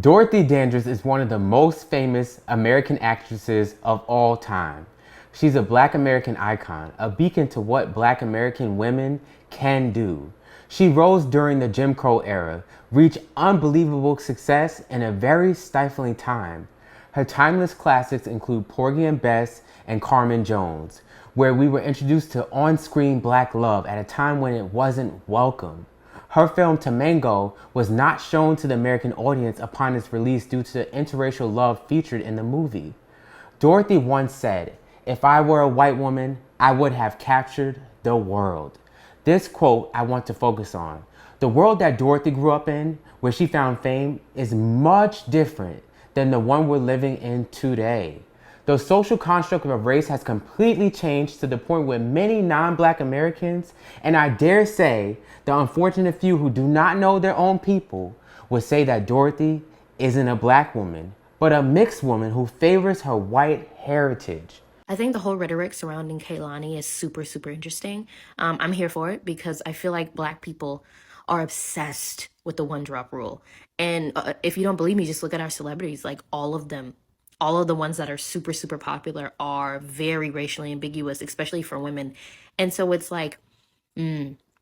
Dorothy Dandridge is one of the most famous American actresses of all time. She's a Black American icon, a beacon to what Black American women can do. She rose during the Jim Crow era, reached unbelievable success in a very stifling time. Her timeless classics include Porgy and Bess and Carmen Jones, where we were introduced to on-screen Black love at a time when it wasn't welcome. Her film Tamango was not shown to the American audience upon its release due to the interracial love featured in the movie. Dorothy once said, "If I were a white woman, I would have captured the world." This quote I want to focus on. The world that Dorothy grew up in, where she found fame, is much different than the one we're living in today. The social construct of race has completely changed to the point where many non-Black Americans, and I dare say the unfortunate few who do not know their own people, would say that Dorothy isn't a Black woman, but a mixed woman who favors her white heritage. I think the whole rhetoric surrounding Kehlani is super, super interesting. I'm here for it because I feel like Black people are obsessed with the one drop rule. And if you don't believe me, just look at our celebrities. Like all of them, all of the ones that are super, super popular are very racially ambiguous, especially for women. And so it's like,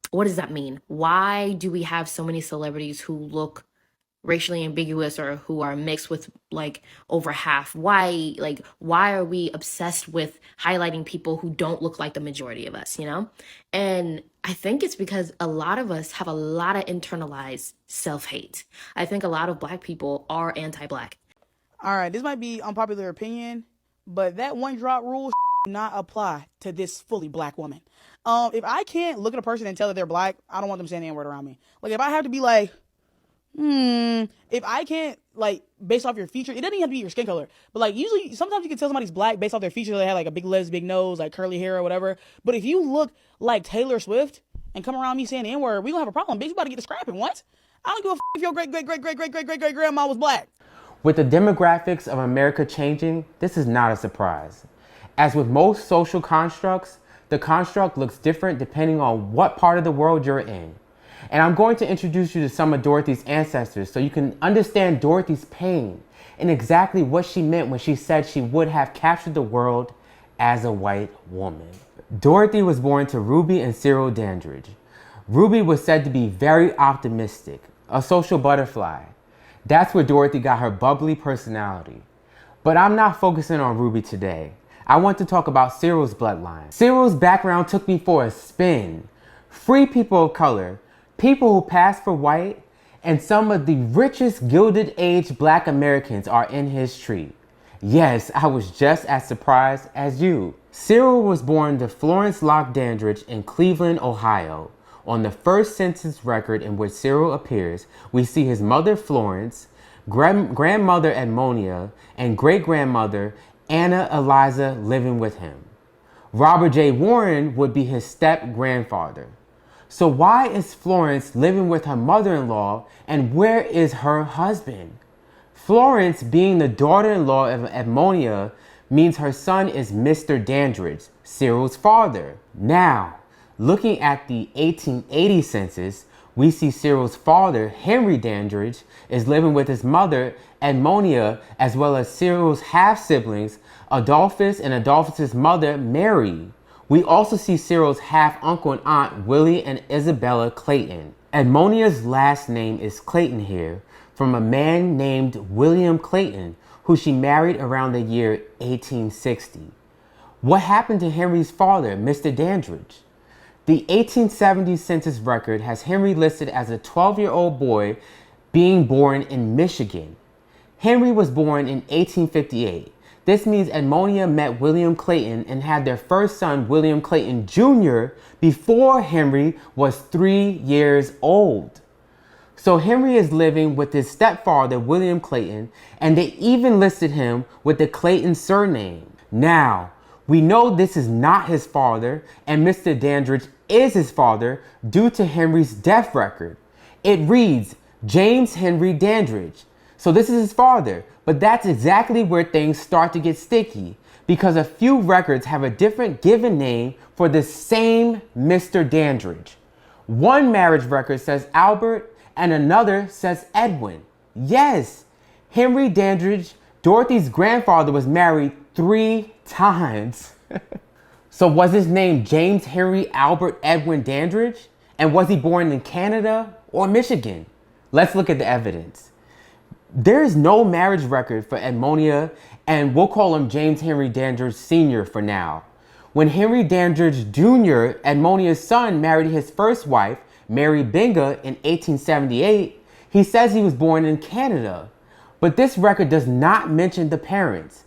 what does that mean? Why do we have so many celebrities who look racially ambiguous or who are mixed with like over half? Why are we obsessed with highlighting people who don't look like the majority of us, you know? And I think it's because a lot of us have a lot of internalized self-hate. I think a lot of Black people are anti-Black. All right, this might be unpopular opinion, but that one drop rule do not apply to this fully Black woman. If I can't look at a person and tell that they're Black, I don't want them saying the N-word around me. Like if I have to be like, if I can't, like, based off your feature, it doesn't even have to be your skin color, but like usually sometimes you can tell somebody's Black based off their features. They have like a big lips, big nose, like curly hair or whatever. But if you look like Taylor Swift and come around me saying the N-word, we gonna have a problem. Bitch, you about to get to scrapping. What? I don't give a if your great grandma was Black. With the demographics of America changing, this is not a surprise. As with most social constructs, the construct looks different depending on what part of the world you're in. And I'm going to introduce you to some of Dorothy's ancestors so you can understand Dorothy's pain and exactly what she meant when she said she would have captured the world as a white woman. Dorothy was born to Ruby and Cyril Dandridge. Ruby was said to be very optimistic, a social butterfly. That's where Dorothy got her bubbly personality. But I'm not focusing on Ruby today. I want to talk about Cyril's bloodline. Cyril's background took me for a spin. Free people of color, people who passed for white, and some of the richest Gilded Age Black Americans are in his tree. Yes, I was just as surprised as you. Cyril was born to Florence Locke Dandridge in Cleveland, Ohio. On the first census record in which Cyril appears, we see his mother Florence, grandmother Edmonia, and great-grandmother Anna Eliza living with him. Robert J. Warren would be his step-grandfather. So why is Florence living with her mother-in-law, and where is her husband? Florence, being the daughter-in-law of Edmonia, means her son is Mr. Dandridge, Cyril's father. Now, looking at the 1880 census, we see Cyril's father, Henry Dandridge, is living with his mother, Edmonia, as well as Cyril's half-siblings, Adolphus and Adolphus's mother, Mary. We also see Cyril's half-uncle and aunt, Willie and Isabella Clayton. Edmonia's last name is Clayton here, from a man named William Clayton, who she married around the year 1860. What happened to Henry's father, Mr. Dandridge? The 1870 census record has Henry listed as a 12-year-old boy being born in Michigan. Henry was born in 1858. This means Edmonia met William Clayton and had their first son, William Clayton Jr., before Henry was 3 years old. So Henry is living with his stepfather, William Clayton, and they even listed him with the Clayton surname. Now, we know this is not his father, and Mr. Dandridge is his father due to Henry's death record. It reads, James Henry Dandridge. So this is his father, but that's exactly where things start to get sticky because a few records have a different given name for the same Mr. Dandridge. One marriage record says Albert and another says Edwin. Yes, Henry Dandridge, Dorothy's grandfather, was married 3 times. So was his name James Henry Albert Edwin Dandridge? And was he born in Canada or Michigan? Let's look at the evidence. There is no marriage record for Edmonia, and we'll call him James Henry Dandridge Sr. for now. When Henry Dandridge Jr., Edmonia's son, married his first wife, Mary Binga, in 1878, he says he was born in Canada. But this record does not mention the parents.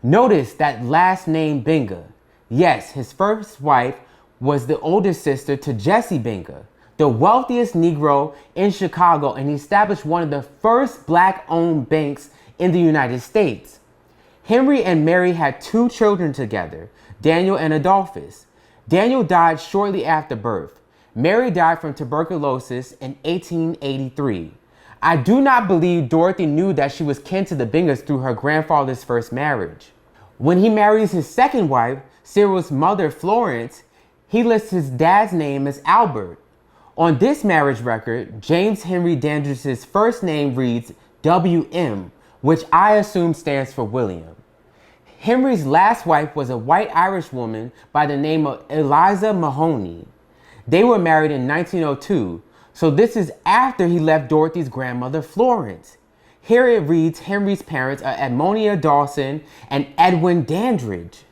Notice that last name Binga. Yes, his first wife was the older sister to Jesse Binga, the wealthiest Negro in Chicago, and he established one of the first black-owned banks in the United States. Henry and Mary had 2 children together, Daniel and Adolphus. Daniel died shortly after birth. Mary died from tuberculosis in 1883. I do not believe Dorothy knew that she was kin to the Bingas through her grandfather's first marriage. When he marries his second wife, Cyril's mother, Florence, he lists his dad's name as Albert. On this marriage record, James Henry Dandridge's first name reads W.M., which I assume stands for William. Henry's last wife was a white Irish woman by the name of Eliza Mahoney. They were married in 1902, so this is after he left Dorothy's grandmother, Florence. Here it reads Henry's parents are Edmonia Dawson and Edwin Dandridge.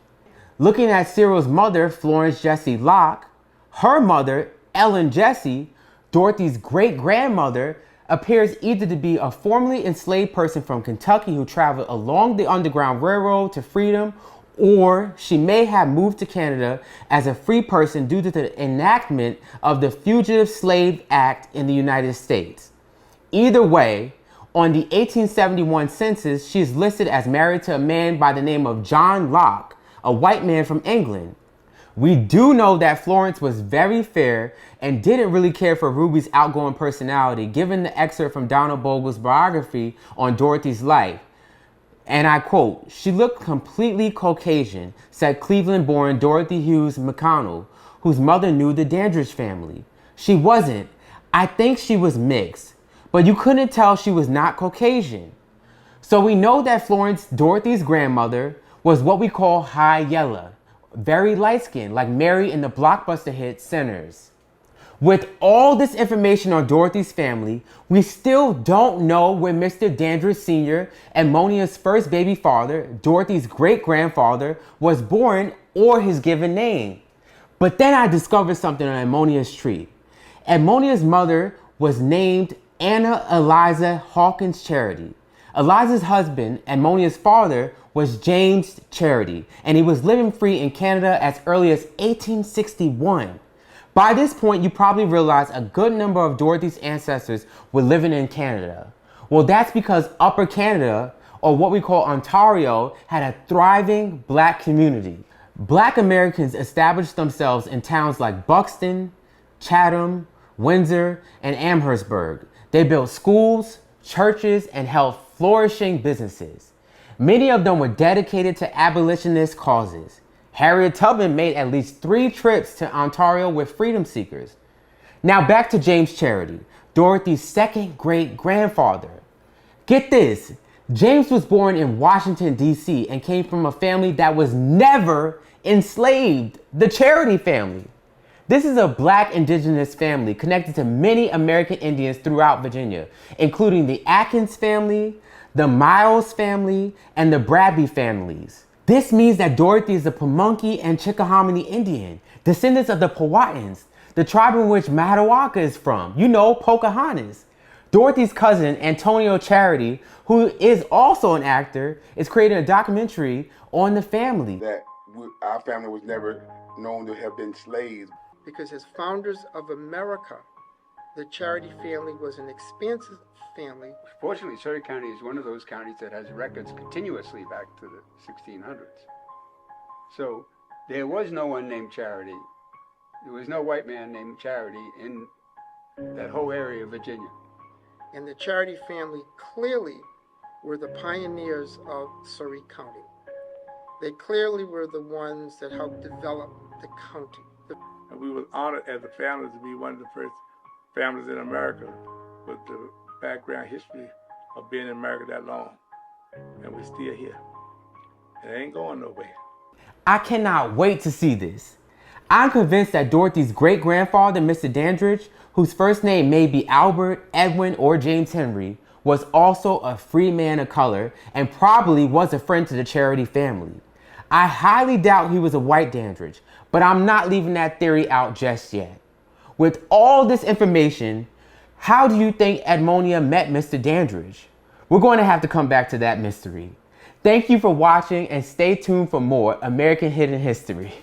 Looking at Cyril's mother, Florence Jessie Locke, her mother, Ellen Jessie, Dorothy's great-grandmother, appears either to be a formerly enslaved person from Kentucky who traveled along the Underground Railroad to freedom, or she may have moved to Canada as a free person due to the enactment of the Fugitive Slave Act in the United States. Either way, on the 1871 census, she is listed as married to a man by the name of John Locke, a white man from England. We do know that Florence was very fair and didn't really care for Ruby's outgoing personality, given the excerpt from Donald Bogle's biography on Dorothy's life. And I quote, "She looked completely Caucasian," said Cleveland-born Dorothy Hughes McConnell, whose mother knew the Dandridge family. "She wasn't. I think she was mixed, but you couldn't tell she was not Caucasian." So we know that Florence, Dorothy's grandmother, was what we call high yellow, very light-skinned, like Mary in the blockbuster hit Sinners. With all this information on Dorothy's family, we still don't know where Mr. Dandridge Sr., Edmonia's first baby father, Dorothy's great-grandfather, was born or his given name. But then I discovered something on Edmonia's tree. Edmonia's mother was named Anna Eliza Hawkins Charity. Eliza's husband, Edmonia's father, was James Charity, and he was living free in Canada as early as 1861. By this point, you probably realize a good number of Dorothy's ancestors were living in Canada. Well, that's because Upper Canada, or what we call Ontario, had a thriving black community. Black Americans established themselves in towns like Buxton, Chatham, Windsor, and Amherstburg. They built schools, churches, and held flourishing businesses. Many of them were dedicated to abolitionist causes. Harriet Tubman made at least 3 trips to Ontario with freedom seekers. Now back to James Charity, Dorothy's second great-grandfather. Get this, James was born in Washington, D.C. and came from a family that was never enslaved, the Charity family. This is a black indigenous family connected to many American Indians throughout Virginia, including the Atkins family, the Miles family, and the Bradby families. This means that Dorothy is a Pamunkey and Chickahominy Indian, descendants of the Powhatans, the tribe in which Madawaska is from. You know, Pocahontas. Dorothy's cousin, Antonio Charity, who is also an actor, is creating a documentary on the family. That our family was never known to have been slaves. Because as founders of America, the Charity family was an expansive family. Fortunately, Surrey County is one of those counties that has records continuously back to the 1600s. So there was no one named Charity. There was no white man named Charity in that whole area of Virginia. And the Charity family clearly were the pioneers of Surrey County. They clearly were the ones that helped develop the county. And we were honored as a family to be one of the first families in America with the background history of being in America that long. and we're still here. It ain't going nowhere. I cannot wait to see this. I'm convinced that Dorothy's great-grandfather, Mr. Dandridge, whose first name may be Albert, Edwin, or James Henry, was also a free man of color and probably was a friend to the Charity family. I highly doubt he was a white Dandridge, but I'm not leaving that theory out just yet. With all this information, how do you think Edmonia met Mr. Dandridge? We're going to have to come back to that mystery. Thank you for watching and stay tuned for more American Hidden History.